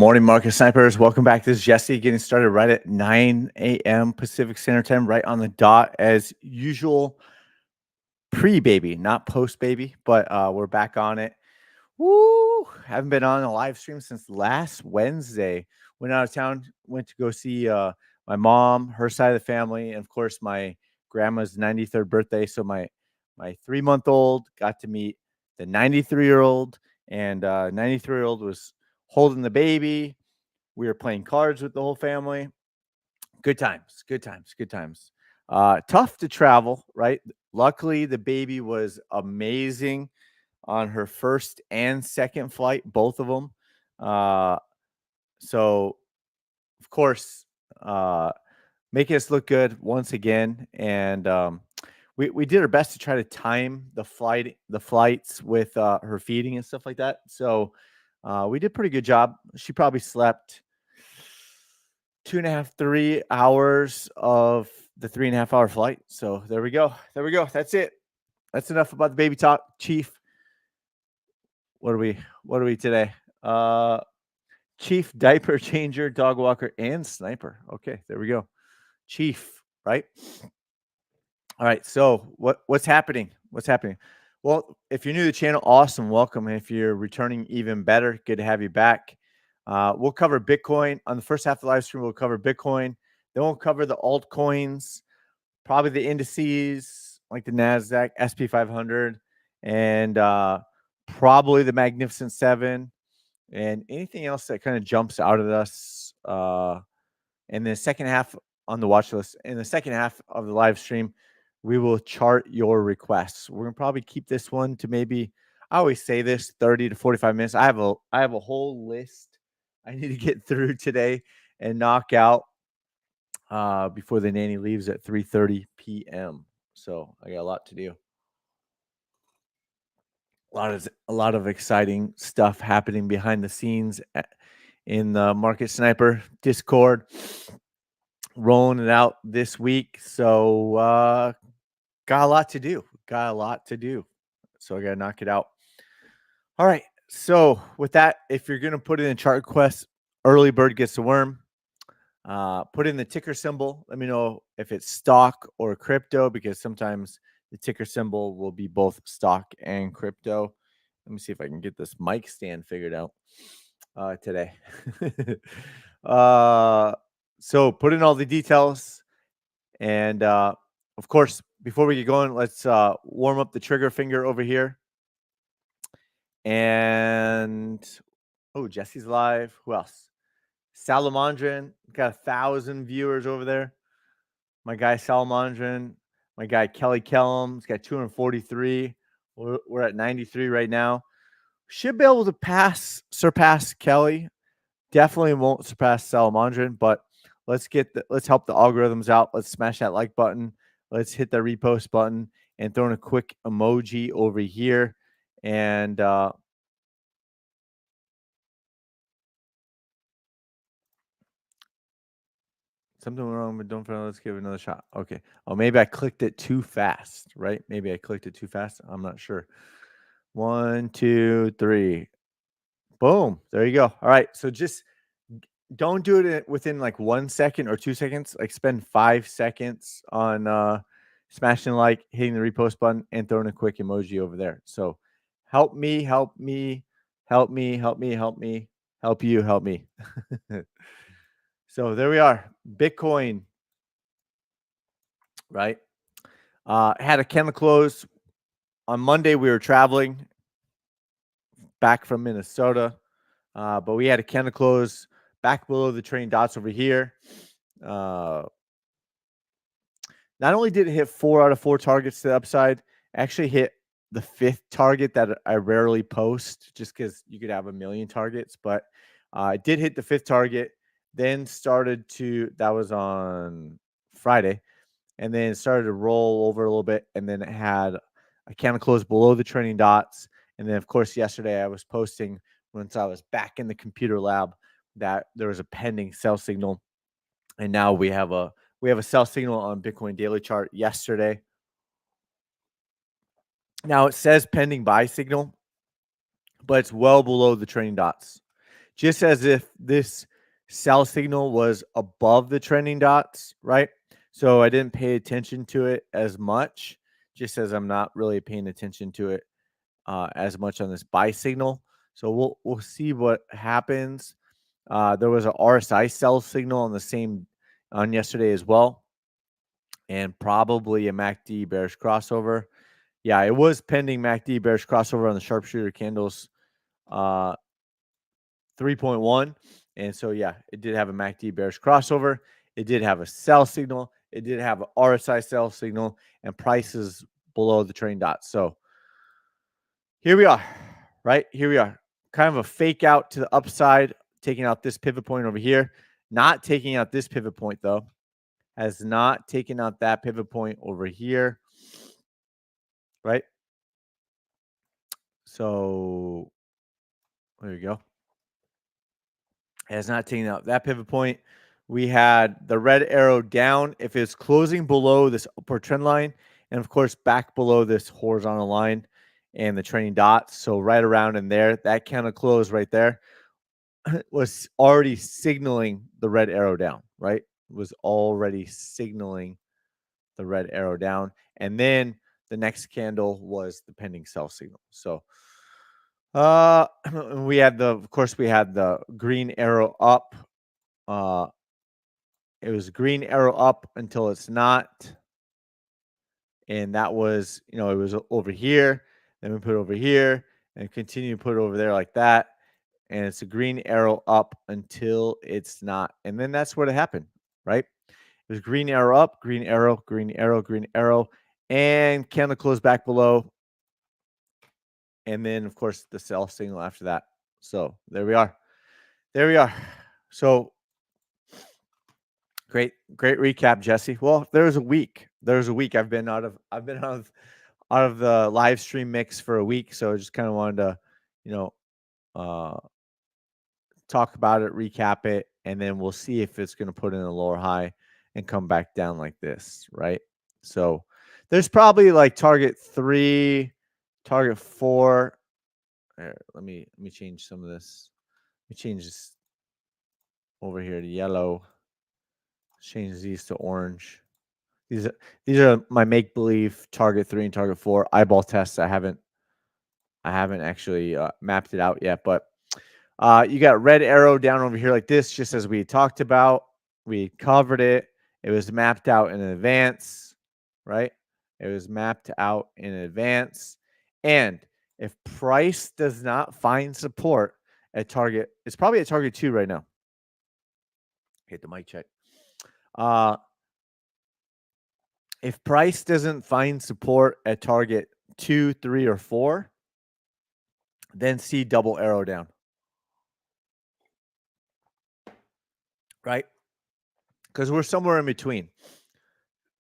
morning, market snipers. Welcome back. This is Jesse getting started right at 9 a.m. Pacific Standard Time, right on the dot as usual. Pre-baby, not post-baby, but we're back on it. Woo! Haven't been on a live stream since last Wednesday. Went out of town, went to go see my mom, her side of the family, and of course my grandma's 93rd birthday. So my 3-month-old got to meet the 93-year-old, and 93-year-old was holding the baby. We were playing cards with the whole family. Good times, good times, good times. Tough to travel, right? Luckily, the baby was amazing on her first and second flight, both of them. So, of course, making us look good once again, and we did our best to try to time the flights with her feeding and stuff like that. So we did a pretty good job. She probably slept 2.5, 3 hours of the 3.5-hour flight. So there we go. There we go. That's it. That's enough about the baby talk, Chief. What are we today? Chief diaper changer, dog walker, and sniper. Okay, there we go. Chief, right? All right. So what's happening? What's happening? Well, if you're new to the channel, awesome. Welcome. If you're returning, even better. Good to have you back. We'll cover Bitcoin on the first half of the live stream. We'll cover Bitcoin. Then we'll cover the altcoins, probably the indices like the NASDAQ, SP 500, and probably the Magnificent Seven, and anything else that kind of jumps out at us. And the second half on the watch list, in the second half of the live stream, we will chart your requests. We're gonna probably keep this one to maybe, I always say this, 30 to 45 minutes. I have a whole list I need to get through today and knock out before the nanny leaves at 3:30 p.m. So I got a lot to do. A lot of exciting stuff happening behind the scenes in the Market Sniper Discord. Rolling it out this week. So got a lot to do. So I got to knock it out. All right. So with that, if you're going to put in a chart request, early bird gets the worm. Put in the ticker symbol. Let me know if it's stock or crypto, because sometimes the ticker symbol will be both stock and crypto. Let me see if I can get this mic stand figured out today. So put in all the details. And of course, before we get going, let's warm up the trigger finger over here. And Jesse's live. Who else? Salamandrin, got 1,000 viewers over there. My guy Salamandrin, my guy Kelly Kellum's got 243. We're at 93 right now. Should be able to surpass Kelly. Definitely won't surpass Salamandrin, but let's help the algorithms out. Let's smash that like button. Let's hit the repost button and throw in a quick emoji over here. And something wrong, but don't forget, let's give it another shot. Okay. Oh, maybe I clicked it too fast, right? Maybe I clicked it too fast. I'm not sure. 1, 2, 3. Boom. There you go. All right. So just don't do it within like 1 second or 2 seconds. Like spend 5 seconds on smashing the like, hitting the repost button, and throwing a quick emoji over there. So help me, help me, help me, help me, help me, help you, help me. So there we are. Bitcoin, right? Had a candle close. On Monday, we were traveling back from Minnesota, but we had a candle close back below the trading dots over here. Not only did it hit 4 out of 4 targets to the upside, actually hit the 5th target that I rarely post just because you could have a million targets, but it did hit the 5th target, then started to, that was on Friday, and then it started to roll over a little bit, and then it had a candle close below the trending dots. And then, of course, yesterday I was posting, once I was back in the computer lab, that there was a pending sell signal, and now we have a sell signal on Bitcoin daily chart yesterday. Now it says pending buy signal, but it's well below the trending dots. just as if this sell signal was above the trending dots, right? So I didn't pay attention to it as much, just as I'm not really paying attention to it as much on this buy signal. So we'll see what happens. There was a RSI sell signal on yesterday as well, and probably a MACD bearish crossover. Yeah, it was pending MACD bearish crossover on the sharpshooter candles 3.1. And so, yeah, it did have a MACD bearish crossover. It did have a sell signal. It did have an RSI sell signal and prices below the trailing dots. So here we are, right? Here we are. Kind of a fake out to the upside, taking out this pivot point over here. Not taking out this pivot point, though. Has not taken out that pivot point over here, right? So there you go. Has not taken out that pivot point. We had the red arrow down. If it's closing below this upward trend line, and of course back below this horizontal line and the trailing dots, so right around in there, that kind of close right there was already signaling the red arrow down, right? Was already signaling the red arrow down. And then the next candle was the pending sell signal. So we had of course we had the green arrow up. It was green arrow up until it's not. And that was, it was over here. Then we put it over here and continue to put it over there like that. And it's a green arrow up until it's not. And then that's what happened, right? It was green arrow up, green arrow, green arrow, green arrow, and candle closed back below. And then, of course, the sell signal after that. So there we are. There we are. So great recap, Jesse. Well, there's a week. I've been out of the live stream mix for a week. So I just kind of wanted to, talk about it, recap it, and then we'll see if it's going to put in a lower high and come back down like this, right? So there's probably like target 3, target 4. Let me change some of this. Let me change this over here to yellow. Change these to orange. These are my make believe target 3 and target 4 eyeball tests. I haven't actually mapped it out yet, but you got red arrow down over here like this, just as we talked about. We covered it. It was mapped out in advance, right? It was mapped out in advance. And if price does not find support at target, it's probably at target 2 right now. Hit the mic check. If price doesn't find support at target 2, 3, or 4, then see double arrow down. Right? Because we're somewhere in between.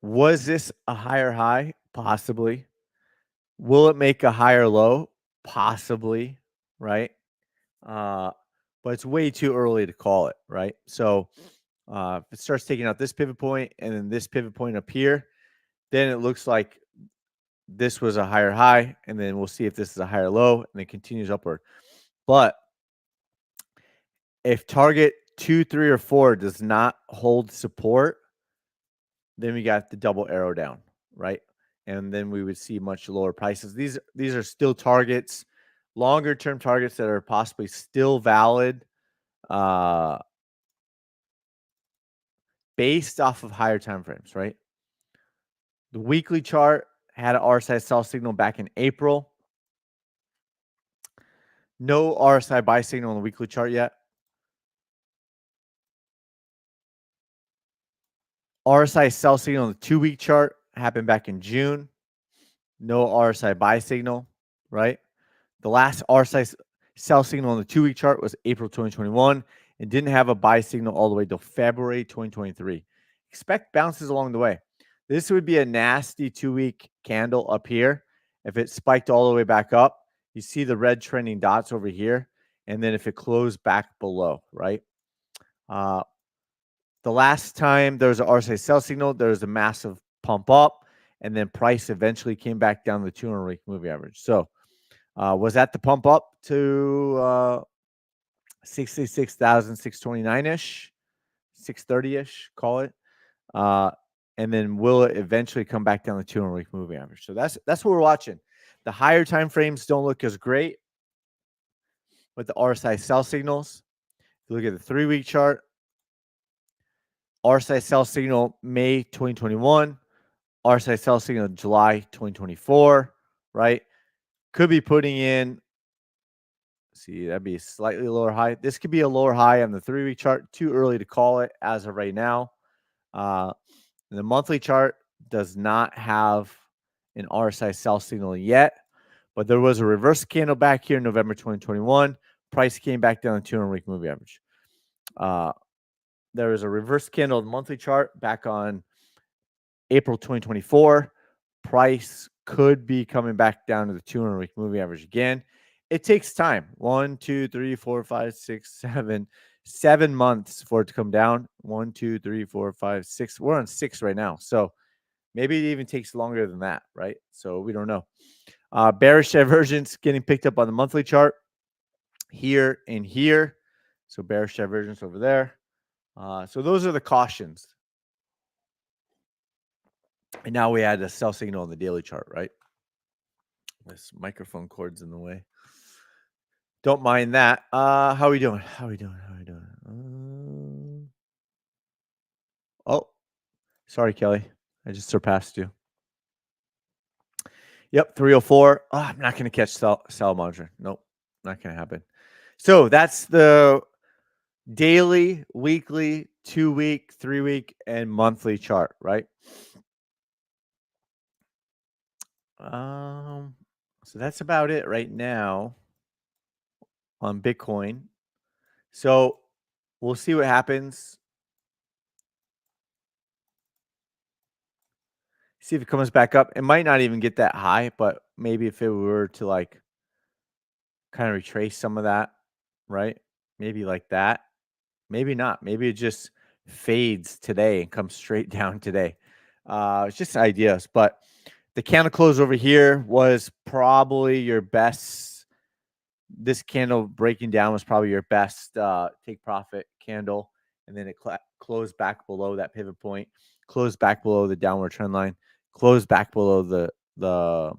Was this a higher high? Possibly. Will it make a higher low? Possibly. Right? But it's way too early to call it. Right? So if it starts taking out this pivot point and then this pivot point up here, then it looks like this was a higher high, and then we'll see if this is a higher low, and it continues upward. But if target 2, 3, or 4 does not hold support, then we got the double arrow down, right? And then we would see much lower prices. These are still targets, longer term targets that are possibly still valid, based off of higher time frames, right? The weekly chart had an RSI sell signal back in April. No RSI buy signal on the weekly chart yet. RSI sell signal on the 2-week chart happened back in June. No RSI buy signal, right? The last RSI sell signal on the 2-week chart was April 2021 and didn't have a buy signal all the way till February 2023. Expect bounces along the way. This would be a nasty 2-week candle up here. If it spiked all the way back up, you see the red trending dots over here. And then if it closed back below, right? The last time there was an RSI sell signal, there was a massive pump up, and then price eventually came back down to the 200-week moving average. So was that the pump up to 66,629-ish, 630-ish, call it. And then will it eventually come back down the 200-week moving average? So that's what we're watching. The higher time frames don't look as great with the RSI sell signals. If you look at the 3-week chart, RSI sell signal May 2021, RSI sell signal July 2024, right? Could be putting in, see, that'd be a slightly lower high. This could be a lower high on the 3-week chart. Too early to call it as of right now. The monthly chart does not have an RSI sell signal yet, but there was a reverse candle back here in November 2021. Price came back down to 200-week moving average. There was a reverse candle in the monthly chart back on April 2024. Price could be coming back down to the 200-week moving average again. It takes time. 1, 2, 3, 4, 5, 6, 7 months for it to come down. 1, 2, 3, 4, 5, 6. We're on 6 right now. So maybe it even takes longer than that, right? So we don't know. Bearish divergence getting picked up on the monthly chart here and here. So bearish divergence over there. So those are the cautions. And now we add a sell signal on the daily chart, right? This microphone cord's in the way. Don't mind that. How are we doing? Oh, sorry, Kelly. I just surpassed you. Yep, 304. Oh, I'm not going to catch sell monitor. Nope, not going to happen. So that's the daily, weekly, 2-week, 3-week, and monthly chart, right? So that's about it right now on Bitcoin. So we'll see what happens. See if it comes back up. It might not even get that high, but maybe if it were to like kind of retrace some of that, right? Maybe like that. Maybe not. Maybe it just fades today and comes straight down today. It's just ideas, but the candle close over here was probably your best. This candle breaking down was probably your best take profit candle. And then it closed back below that pivot point, closed back below the downward trend line, closed back below the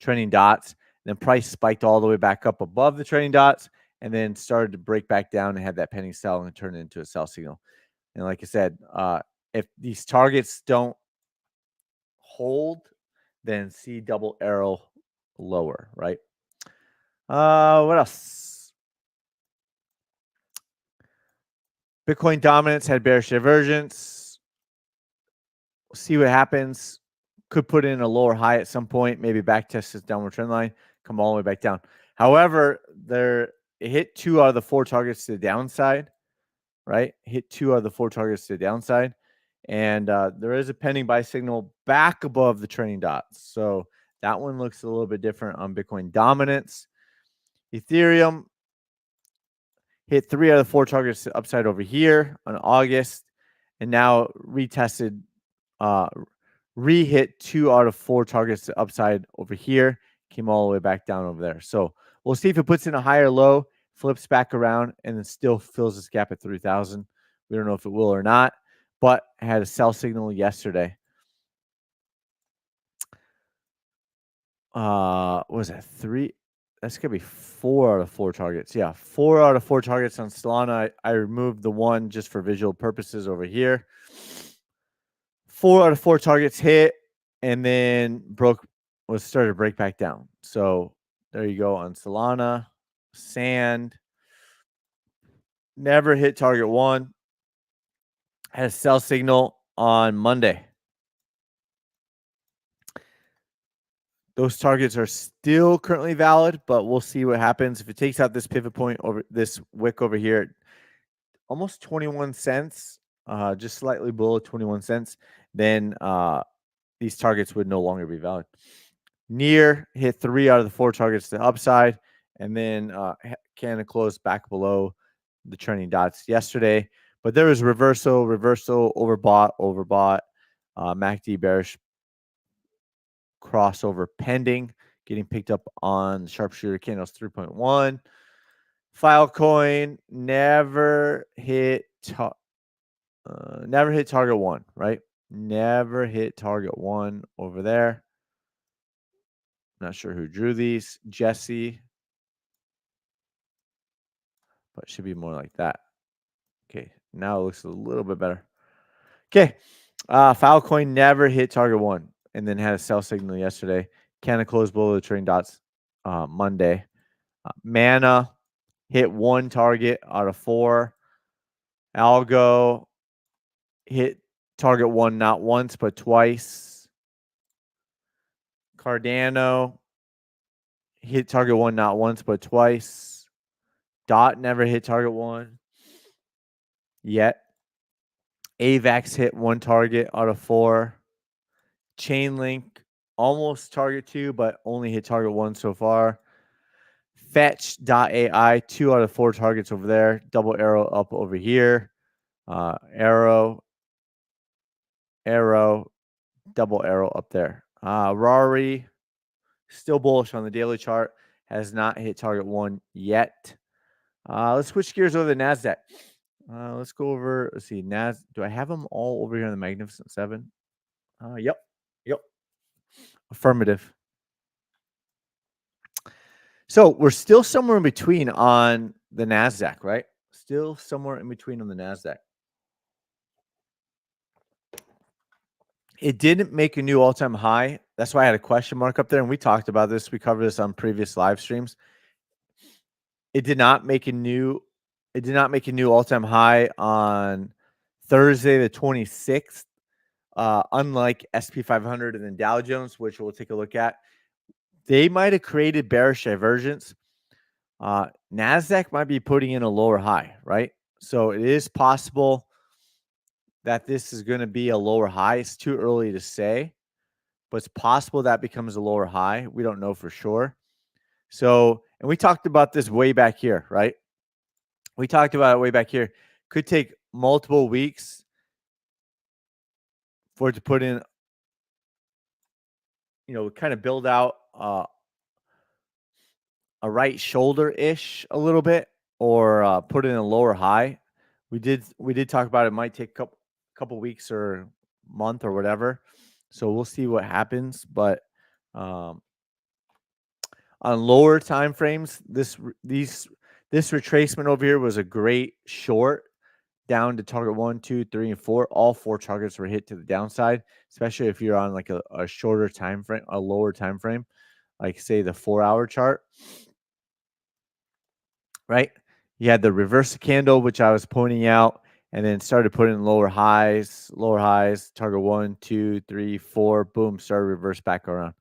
trending dots. Then price spiked all the way back up above the trending dots and then started to break back down and had that pending sell and turn it into a sell signal. And like I said, if these targets don't hold, then see double arrow lower, right? What else? Bitcoin dominance had bearish divergence. We'll see what happens. Could put in a lower high at some point, maybe back test this downward trend line, come all the way back down. However, it hit 2 out of the 4 targets to the downside, right? Hit 2 out of the 4 targets to the downside. And there is a pending buy signal back above the trending dots. So that one looks a little bit different on Bitcoin dominance. Ethereum hit 3 out of the 4 targets upside over here on August, and now retested, re-hit 2 out of 4 targets upside over here, came all the way back down over there. So we'll see if it puts in a higher low, flips back around, and then still fills this gap at 3,000. We don't know if it will or not, but it had a sell signal yesterday. What was that? 3? That's going to be 4 out of 4 targets. Yeah, 4 out of 4 targets on Solana. I removed the one just for visual purposes over here. 4 out of 4 targets hit and then started to break back down. So there you go on Solana. Sand. Never hit target 1. Had a sell signal on Monday. Those targets are still currently valid, but we'll see what happens. If it takes out this pivot point over this wick over here, almost 21 cents, just slightly below 21 cents, then these targets would no longer be valid. Near hit 3 out of the 4 targets to the upside, and then candle closed back below the trending dots yesterday. But there was reversal, overbought, MACD bearish crossover pending, getting picked up on sharpshooter candles 3.1. Filecoin never hit target 1, right? Never hit target 1 over there. Not sure who drew these. Jesse. But it should be more like that. Okay, now it looks a little bit better. Okay, Filecoin never hit target 1 and then had a sell signal yesterday. Candle closed below the trading dots Monday. Mana hit 1 target out of 4. Algo hit target 1 not once but twice. Cardano hit target 1 not once but twice. Dot never hit target 1 yet. AVAX hit 1 target out of 4. Chainlink almost target 2, but only hit target 1 so far. Fetch.ai, 2 out of 4 targets over there. Double arrow up over here. Arrow, double arrow up there. Rari, still bullish on the daily chart. Has not hit target 1 yet. Let's switch gears over to the NASDAQ. Let's go over, let's see, do I have them all over here in the Magnificent 7? Yep. Affirmative. So we're still somewhere in between on the NASDAQ, right? Still somewhere in between on the NASDAQ. It didn't make a new all-time high. That's why I had a question mark up there, and we talked about this. We covered this on previous live streams. It did not make a new all-time high on Thursday the 26th. Unlike SP 500 and then Dow Jones, which we'll take a look at. They might have created bearish divergence. NASDAQ might be putting in a lower high, right? So it is possible that this is going to be a lower high. It's too early to say, but it's possible that becomes a lower high. We don't know for sure. So, and we talked about this way back here, right? We talked about it way back here. Could take multiple weeks for it to put in, kind of build out a right shoulder-ish a little bit, or put in a lower high. We did talk about it might take a couple weeks or month or whatever. So we'll see what happens. But on lower time frames, this retracement over here was a great short down to target 1, 2, 3, and 4. All 4 targets were hit to the downside, especially if you're on like a shorter time frame, a lower time frame, like say the 4-hour chart. Right? You had the reverse candle, which I was pointing out, and then started putting lower highs, target 1, 2, 3, 4, boom, started reverse back around.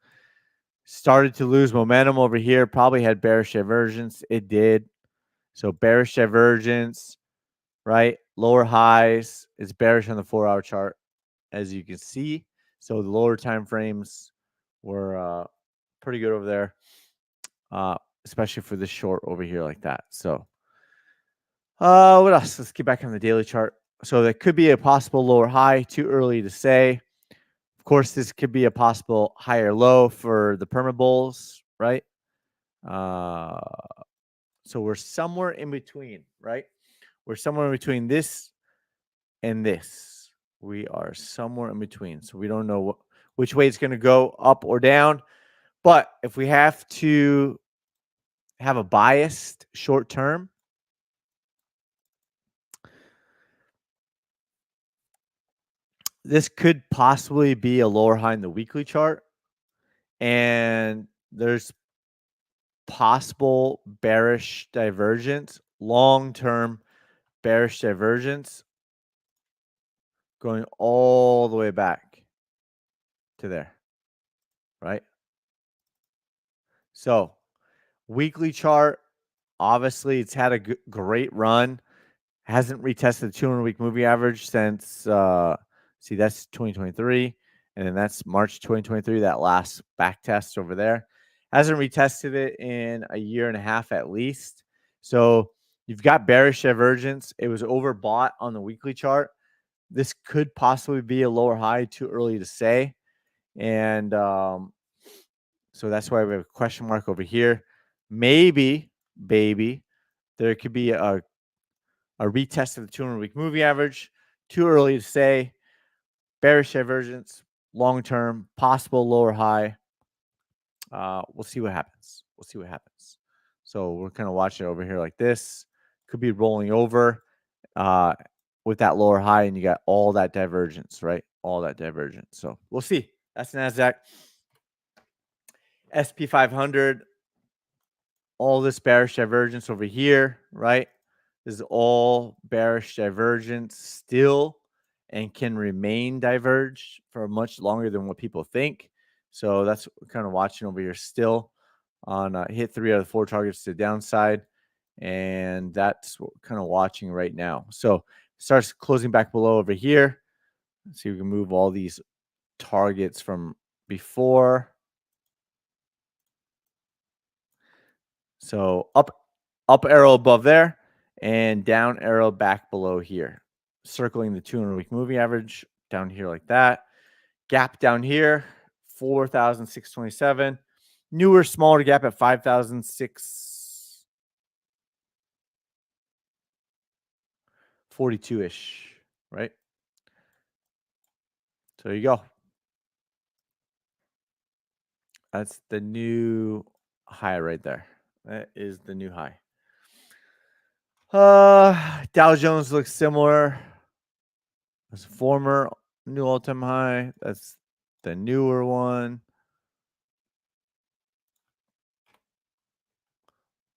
Started to lose momentum over here, probably had bearish divergence. It did. So bearish divergence, right? Lower highs, it's bearish on the 4-hour chart, as you can see. So the lower time frames were pretty good over there, especially for this short over here like that. So what else? Let's get back on the daily chart. So that could be a possible lower high. Too early to say. Of course, this could be a possible higher low for the perma bulls, right? So we're somewhere in between, right? We're somewhere in between this and this. We are somewhere in between. So we don't know which way it's going to go, up or down. But if we have to have a biased short term, this could possibly be a lower high in the weekly chart. And there's possible bearish divergence, long-term bearish divergence going all the way back to there, right? So weekly chart, obviously it's had a great run. Hasn't retested the 200-week moving average since, see, that's 2023. And then that's March 2023, that last back test over there. Hasn't retested it in a year and a half at least. So you've got bearish divergence. It was overbought on the weekly chart. This could possibly be a lower high, too early to say. And so that's why we have a question mark over here. Maybe, baby, There could be a retest of the 200-week moving average. Too early to say. Bearish divergence, long term, possible lower high. We'll see what happens. We'll see what happens. So we're kind of watching it over here like this. Could be rolling over with that lower high, and you got all that divergence, right? All that divergence. So we'll see. That's NASDAQ. SP 500, all this bearish divergence over here, right? This is all bearish divergence still and can remain diverged for much longer than what people think. So that's what we're kind of watching over here still on hit 3 out of the 4 targets to the downside. And that's what we're kind of watching right now. So starts closing back below over here. Let's see if we can move all these targets from before. So up arrow above there and down arrow back below here. Circling the 200-week moving average down here like that. Gap down here, 4,627. Newer, smaller gap at 5,642-ish, right? So there you go. That's the new high right there. That is the new high. Dow Jones looks similar. That's former new all-time high. That's the newer one.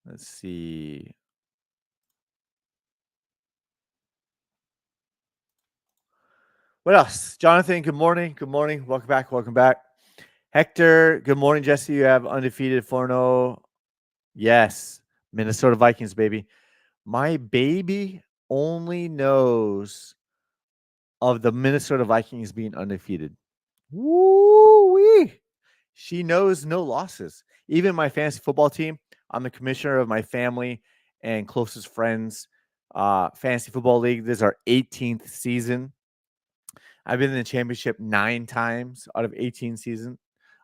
Let's see. What else? Jonathan, good morning. Good morning. Welcome back. Welcome back. Hector, good morning, Jesse. You have undefeated 4-0. Yes. Minnesota Vikings, baby. My baby only knows of the Minnesota Vikings being undefeated. Woo-wee. She knows no losses. Even my fantasy football team, I'm the commissioner of my family and closest friends fantasy football league. This is our 18th season. I've been in the championship 9 times out of 18 seasons.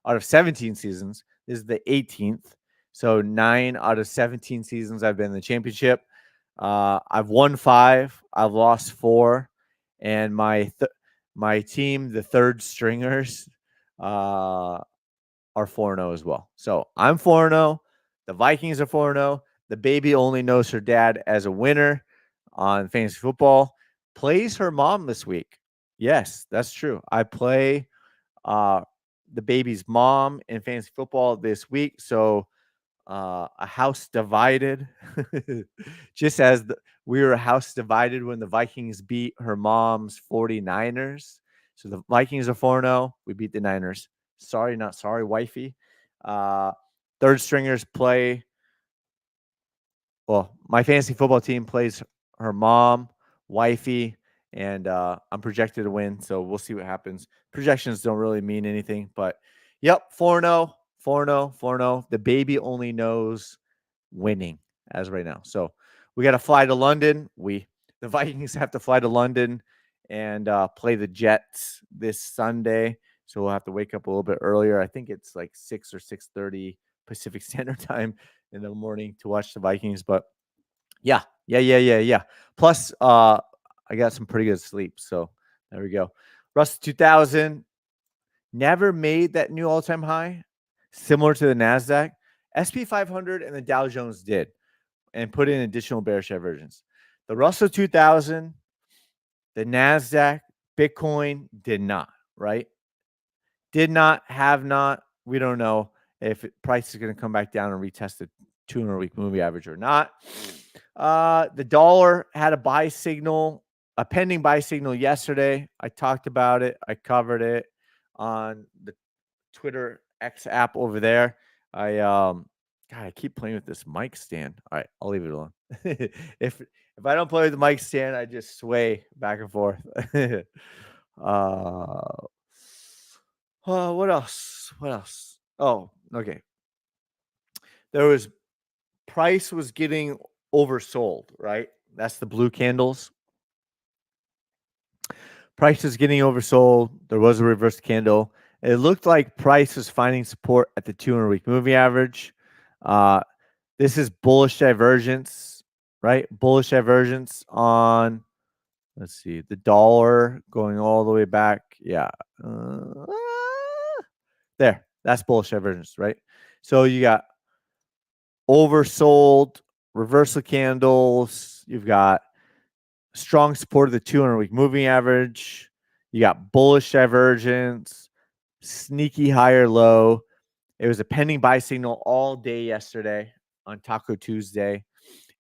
Out of 17 seasons, this is the 18th. So 9 out of 17 seasons I've been in the championship. I've won 5. I've lost 4. And my team, the third stringers, are 4-0 as well. So I'm 4-0. The Vikings are 4-0. The baby only knows her dad as a winner on fantasy football. Plays her mom this week. Yes, that's true. I play the baby's mom in fantasy football this week. So a house divided, just as we were a house divided when the Vikings beat her mom's 49ers. So the Vikings are 4-0. We beat the Niners. Sorry, not sorry, wifey. Third stringers play. Well, my fantasy football team plays her mom, wifey, and I'm projected to win. So we'll see what happens. Projections don't really mean anything, but yep, 4-0, 4-0, 4-0. The baby only knows winning as right now. So we got to fly to London. The Vikings have to fly to London and play the Jets this Sunday. So we'll have to wake up a little bit earlier. I think it's like 6 or 6:30 Pacific Standard Time in the morning to watch the Vikings. But yeah. Plus, I got some pretty good sleep. So there we go. Russell 2000 never made that new all-time high, similar to the NASDAQ. SP 500 and the Dow Jones did and put in additional bearish divergence. The Russell 2000, the NASDAQ, Bitcoin did not, right? Did not, have not. We don't know if price is going to come back down and retest the 200-week moving average or not. The dollar had a buy signal, a pending buy signal yesterday. I talked about it. I covered it on the Twitter X app over there. God, I keep playing with this mic stand. All right, I'll leave it alone. if I don't play with the mic stand, I just sway back and forth. What else? What else? Oh, okay. Price was getting oversold, right? That's the blue candles. Price is getting oversold. There was a reverse candle. It looked like price was finding support at the 200-week moving average. This is bullish divergence. right? Bullish divergence on, let's see, the dollar going all the way back. Yeah. There. That's bullish divergence, right? So you got oversold, reversal candles. You've got strong support of the 200-week moving average. You got bullish divergence, sneaky higher low. It was a pending buy signal all day yesterday on Taco Tuesday.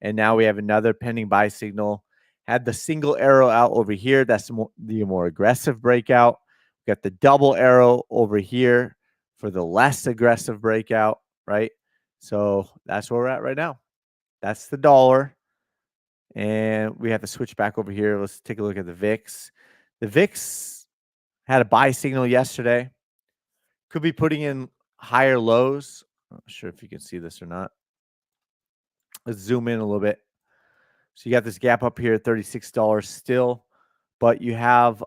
And now we have another pending buy signal. Had the single arrow out over here. That's the more aggressive breakout. We got the double arrow over here for the less aggressive breakout, right? So that's where we're at right now. That's the dollar. And we have to switch back over here. Let's take a look at the VIX. The VIX had a buy signal yesterday. Could be putting in higher lows. I'm not sure if you can see this or not. Let's zoom in a little bit. So you got this gap up here at $36 still, but you have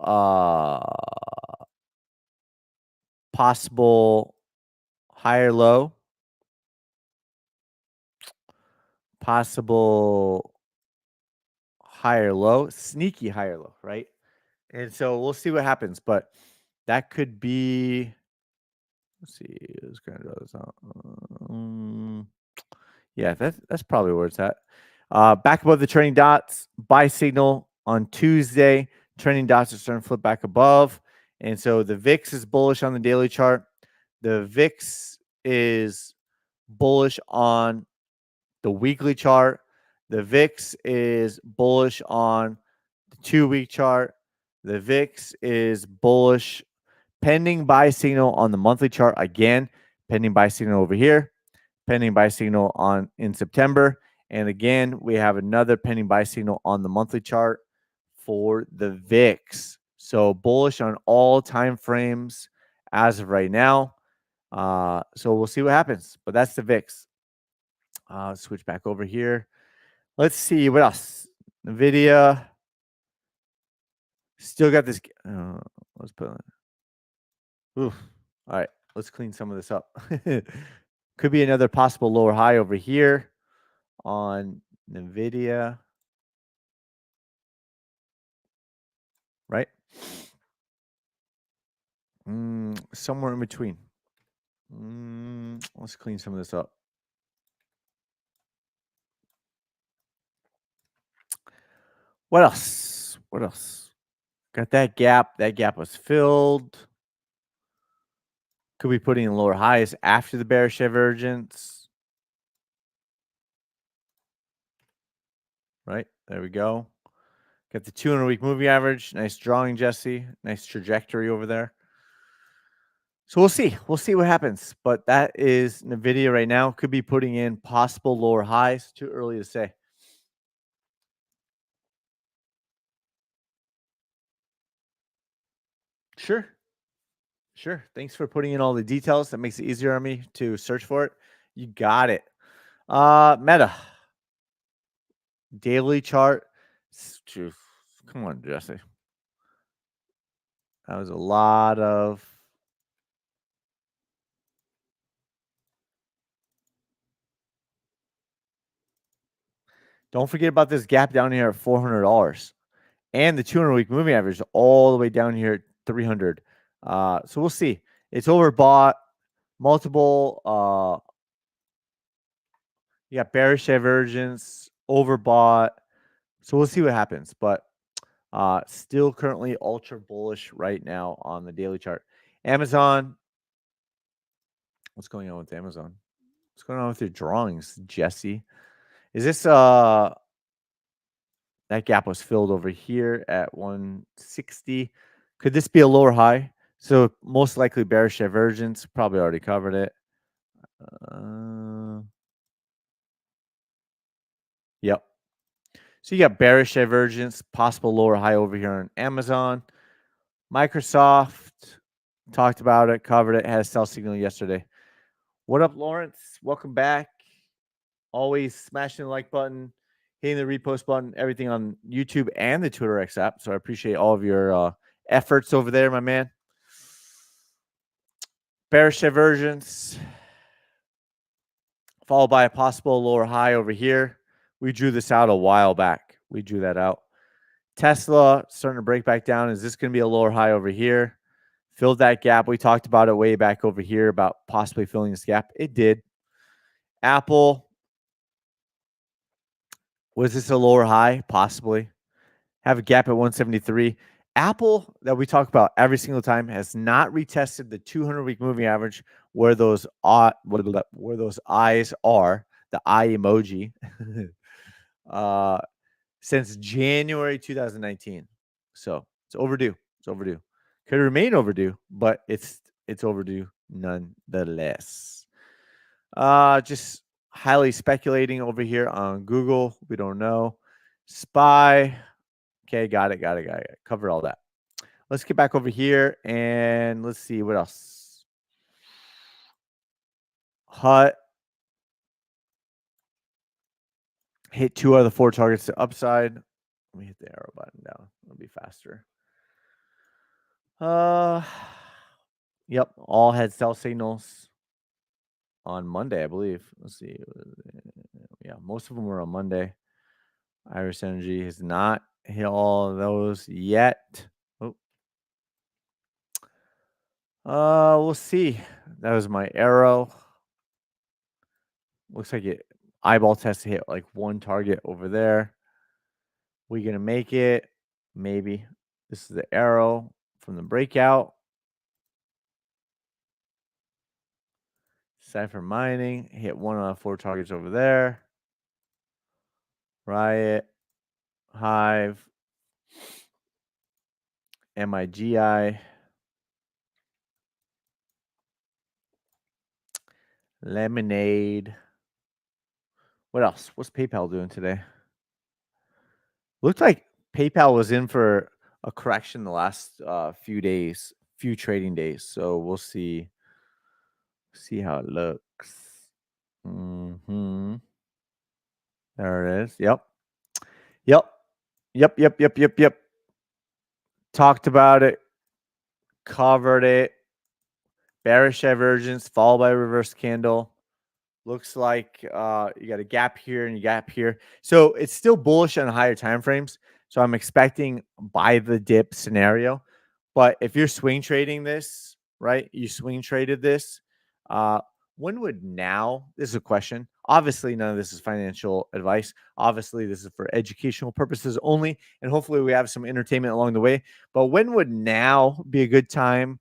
possible higher low, possible higher low, sneaky higher low, right? And so we'll see what happens, but that could be, let's see, let's kind of draw this out. Yeah, that's probably where it's at. Back above the trending dots, buy signal on Tuesday. Trending dots are starting to flip back above. And so the VIX is bullish on the daily chart. The VIX is bullish on the weekly chart. The VIX is bullish on the 2-week chart. The VIX is bullish pending buy signal on the monthly chart. Again, pending buy signal over here. Pending buy signal on in September. And again, we have another pending buy signal on the monthly chart for the VIX. So bullish on all time frames as of right now. So we'll see what happens. But that's the VIX. Switch back over here. Let's see what else. NVIDIA. Still got this. Let's put on. Oof. All right. Let's clean some of this up. Could be another possible lower high over here on NVIDIA. Right? Somewhere in between. Let's clean some of this up. What else? What else? Got that gap. That gap was filled. Could be putting in lower highs after the bearish divergence. Right? There we go. Got the 200-week moving average. Nice drawing, Jesse. Nice trajectory over there. So we'll see. We'll see what happens. But that is NVIDIA right now. Could be putting in possible lower highs. Too early to say. Sure. Sure. Thanks for putting in all the details. That makes it easier on me to search for it. You got it. Meta. Daily chart. Come on, Jesse. That was a lot of. Don't forget about this gap down here at $400. And the 200-week moving average all the way down here at 300. So we'll see. It's overbought. Multiple. You got bearish divergence, overbought. So we'll see what happens. But still currently ultra bullish right now on the daily chart. Amazon. What's going on with Amazon? What's going on with your drawings, Jesse? Is this that gap was filled over here at 160? Could this be a lower high? So most likely bearish divergence. Probably already covered it. Yep. So you got bearish divergence, possible lower high over here on Amazon. Microsoft, talked about it, covered it, had a sell signal yesterday. What up, Lawrence? Welcome back. Always smashing the like button, hitting the repost button, everything on YouTube and the Twitter X app. So I appreciate all of your efforts over there, my man. Bearish divergence, followed by a possible lower high over here. We drew this out a while back. We drew that out. Tesla starting to break back down. Is this going to be a lower high over here? Filled that gap. We talked about it way back over here about possibly filling this gap. It did. Apple, was this a lower high? Possibly. Have a gap at 173. Apple, that we talk about every single time, has not retested the 200-week moving average where those eyes are, the eye emoji, since January 2019. So it's overdue. It's overdue. Could remain overdue, but it's overdue nonetheless. Just highly speculating over here on Google. We don't know. SPY. Okay, got it. Cover all that. Let's get back over here and let's see what else. HUT hit 2 out of the 4 targets to upside. Let me hit the arrow button down. It'll be faster. Yep, all had sell signals on Monday, I believe. Let's see. Yeah, most of them were on Monday. Iris Energy has not hit all of those yet. We'll see. That was my arrow. Looks like it eyeball test to hit like one target over there. We gonna make it? Maybe. This is the arrow from the breakout. Cypher mining hit 1 out of 4 targets over there. Riot, Hive, MIGI, Lemonade. What else? What's PayPal doing today? Looked like PayPal was in for a correction the last few trading days. So we'll see how it looks. There it is. Yep. Talked about it. Covered it. Bearish divergence followed by a reverse candle. Looks like you got a gap here and a gap here. So it's still bullish on higher time frames. So I'm expecting buy the dip scenario. But if you're swing trading this, right? You swing traded this. When would now? This is a question. Obviously, none of this is financial advice. Obviously, this is for educational purposes only. And hopefully we have some entertainment along the way. But when would now be a good time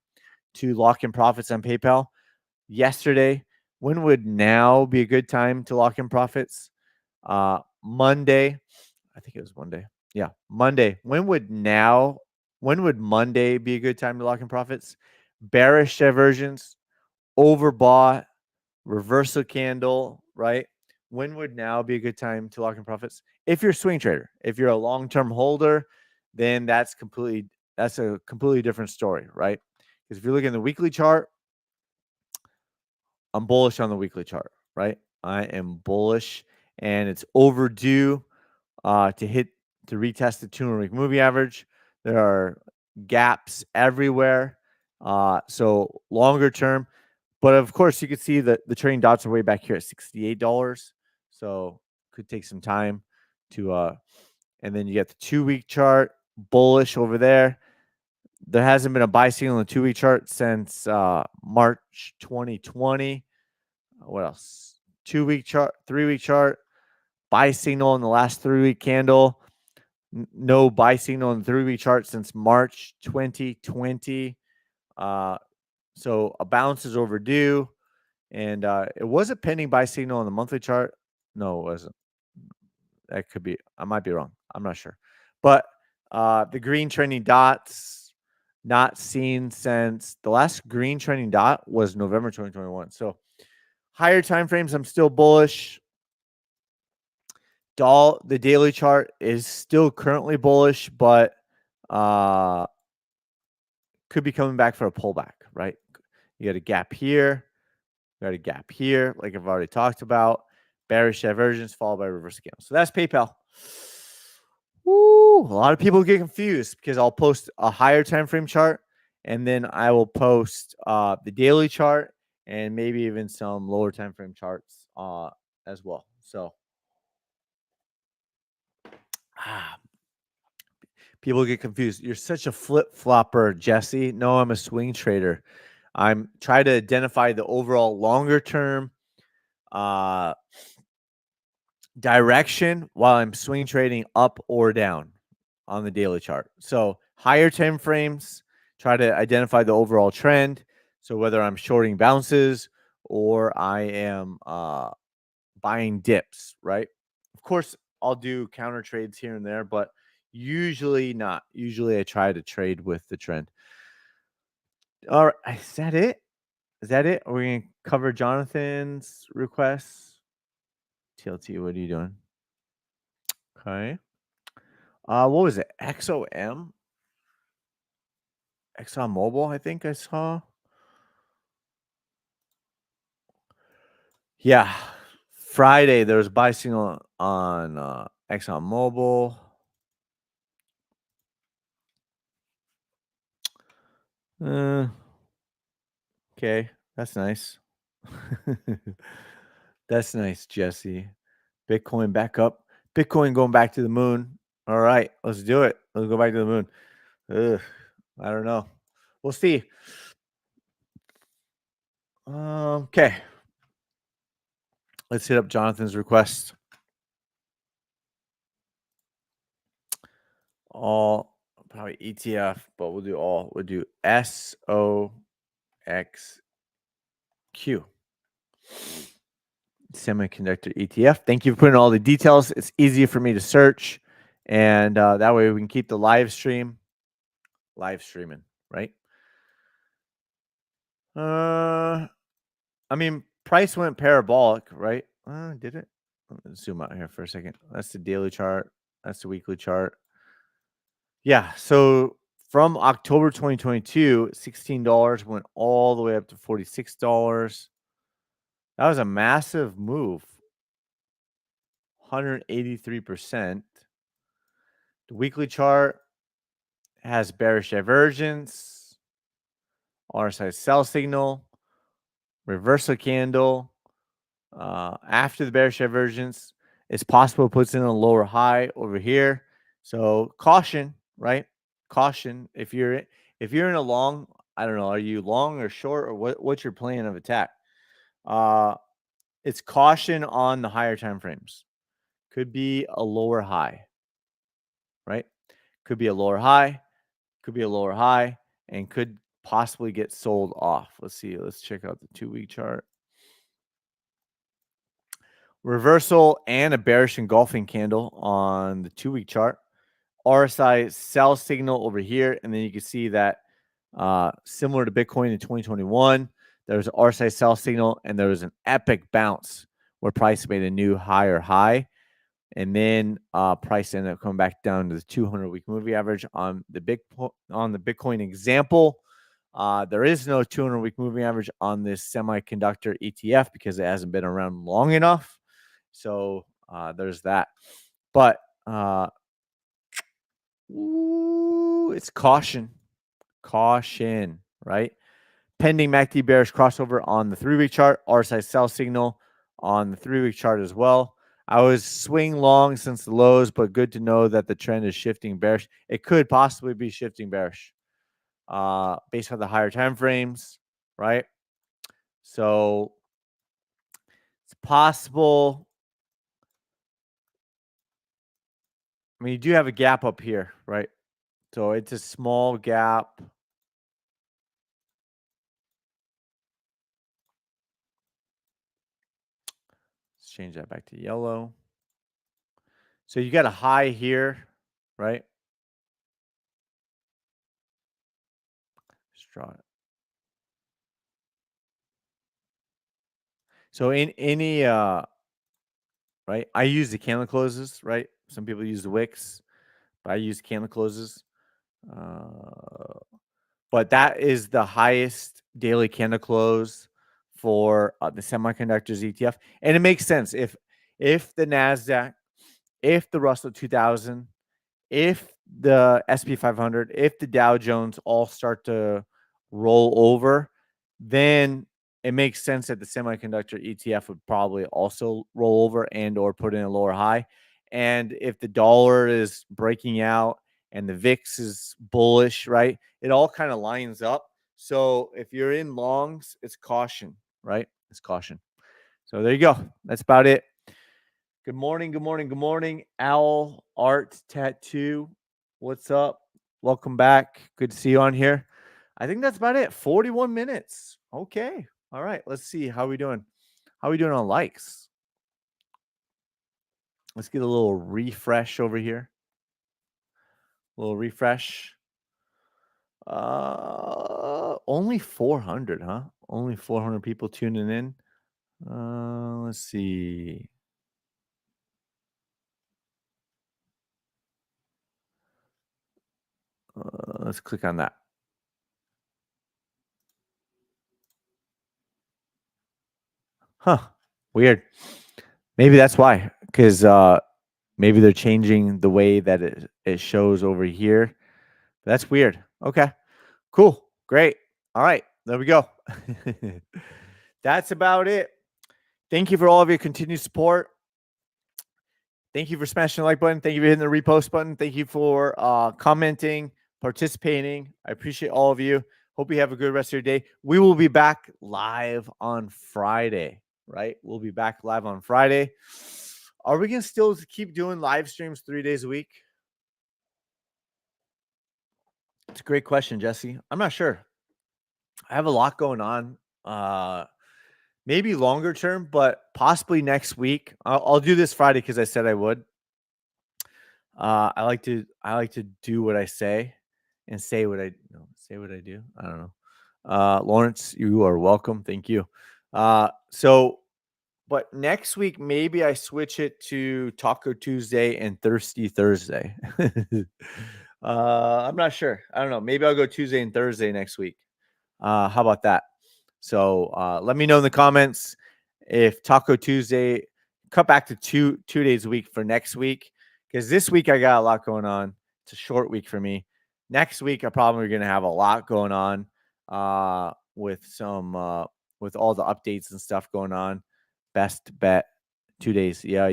to lock in profits on PayPal? Yesterday. When would now be a good time to lock in profits? Monday. I think it was Monday. Yeah, Monday. When would Monday be a good time to lock in profits? Bearish divergence, overbought, reversal candle, right? When would now be a good time to lock in profits? If you're a swing trader, if you're a long-term holder, then that's a completely different story, right? Because if you're looking at the weekly chart, I'm bullish on the weekly chart, right? I am bullish, and it's overdue to retest the 200-week moving average. There are gaps everywhere. So longer term, but of course you can see that the trading dots are way back here at $68. So could take some time to and then you get the 2-week chart bullish over there. There hasn't been a buy signal on the 2-week chart since March 2020. What else? 2-week chart, 3-week chart, buy signal in the last 3-week candle. No buy signal in the 3-week chart since March 2020. So a bounce is overdue. And it was a pending buy signal on the monthly chart. No, it wasn't. That could be. I might be wrong. I'm not sure. But the green trending dots not seen since the last green trending dot was November 2021. So higher time frames, I'm still bullish. The daily chart is still currently bullish, but could be coming back for a pullback, right? You got a gap here. You got a gap here, like I've already talked about. Bearish divergence followed by reverse candle. So that's PayPal. Woo! A lot of people get confused because I'll post a higher time frame chart, and then I will post the daily chart and maybe even some lower time frame charts as well. So People get confused. You're such a flip-flopper, Jesse. No, I'm a swing trader. I'm trying to identify the overall longer term uh, direction while I'm swing trading up or down on the daily chart. So higher time frames, try to identify the overall trend. So whether I'm shorting bounces or I am buying dips, right? Of course, I'll do counter trades here and there, but usually not. Usually I try to trade with the trend. All right, is that it? Is that it? Are we going to cover Jonathan's requests? TLT, what are you doing? Okay. What was it? XOM? Exxon Mobil, I think I saw. Yeah. Friday, there was buy signal on Exxon Mobil. Okay, that's nice. That's nice, Jesse. Bitcoin back up. Bitcoin going back to the moon. All right, let's do it. Let's go back to the moon. Ugh, I don't know. We'll see. Okay. Let's hit up Jonathan's request. All probably ETF, but we'll do all. We'll do SOXQ. Semiconductor ETF. Thank you for putting all the details. It's easier for me to search. And that way we can keep the live streaming, right? I mean, price went parabolic, right? Did it? Let's zoom out here for a second. That's the daily chart. That's the weekly chart. Yeah. So from October 2022, $16 went all the way up to $46. That was a massive move. 183%. The weekly chart has bearish divergence, RSI sell signal, reversal candle. After the bearish divergence, it's possible it puts in a lower high over here. So caution, right? Caution. If you're in a long, I don't know, are you long or short, or what's your plan of attack? It's caution on the higher time frames. Could be a lower high, right? Could be a lower high, and could possibly get sold off. Let's see. Let's check out the 2-week chart. Reversal and a bearish engulfing candle on the 2-week chart. RSI sell signal over here, and then you can see that similar to Bitcoin in 2021, there was an RSI sell signal, and there was an epic bounce where price made a new higher high. And then price ended up coming back down to the 200-week moving average on the Bitcoin example. There is no 200-week moving average on this semiconductor ETF because it hasn't been around long enough. So there's that. But it's caution, right? Pending MACD bearish crossover on the 3-week chart, RSI sell signal on the 3-week chart as well. I was swing long since the lows, but good to know that the trend is shifting bearish. It could possibly be shifting bearish based on the higher time frames, right? So it's possible. I mean, you do have a gap up here, right? So it's a small gap. Let's change that back to yellow. So you got a high here, right? Let's draw it. So in any right, I use the candle closes, right? Some people use the wicks, but I use candle closes. But that is the highest daily candle close for the semiconductors ETF, and it makes sense if the Nasdaq, if the Russell 2000, if the SP 500, if the Dow Jones all start to roll over, then it makes sense that the semiconductor ETF would probably also roll over and or put in a lower high. and if the dollar is breaking out and the VIX is bullish, right? It all kind of lines up. So if you're in longs, it's caution, right? It's caution. So there you go. That's about it. Good morning. Good morning. Good morning. Owl Art Tattoo. What's up? Welcome back. Good to see you on here. I think that's about it. 41 minutes. Okay. All right. Let's see. How are we doing? How are we doing on likes? Let's get a little refresh over here. A little refresh. Only 400, huh? Only 400 people tuning in. Let's see. Let's click on that. Huh. Weird. Maybe that's why. Because maybe they're changing the way that it shows over here. That's weird. Okay. Cool. Great. All right. There we go. That's about it. Thank you for all of your continued support. Thank you for smashing the like button. Thank you for hitting the repost button. Thank you for commenting, participating. I appreciate all of you. Hope you have a good rest of your day. We will be back live on Friday, right? We'll be back live on Friday. Are we going to still keep doing live streams 3 days a week? It's a great question, Jesse. I'm not sure. I have a lot going on. Maybe longer term, but possibly next week. I'll do this Friday because I said I would. I like to do what I say and say what I do. I don't know. Lawrence, you are welcome. Thank you. But next week maybe I switch it to Taco Tuesday and Thirsty Thursday. I'm not sure. I don't know. Maybe I'll go Tuesday and Thursday next week. How about that? So let me know in the comments if Taco Tuesday cut back to two days a week for next week, because this week I got a lot going on. It's a short week for me. Next week I'm probably going to have a lot going on with with all the updates and stuff going on. Best bet 2 days. Yeah.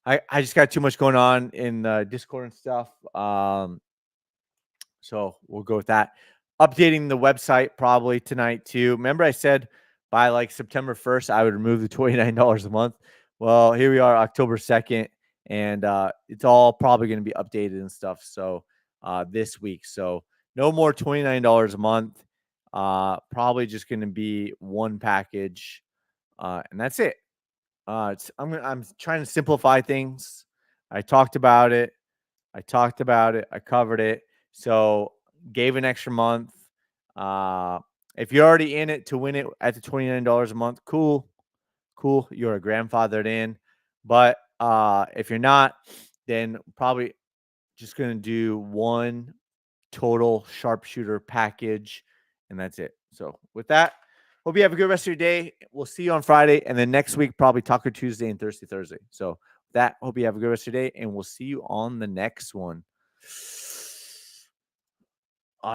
I just got too much going on in Discord and stuff. So we'll go with that. Updating the website probably tonight too. Remember I said by like September 1st, I would remove the $29 a month. Well, here we are, October 2nd, and it's all probably going to be updated and stuff. So this week, so no more $29 a month. Probably just going to be one package, and that's it. I'm trying to simplify things. I talked about it. I covered it. So gave an extra month. If you're already in it to win it at the $29 a month, cool. You're a grandfathered in. But if you're not, then probably just going to do one total sharpshooter package, and that's it. So with that, hope you have a good rest of your day. We'll see you on Friday, and then next week probably Taco Tuesday and Thursday. So that, hope you have a good rest of your day, and we'll see you on the next one.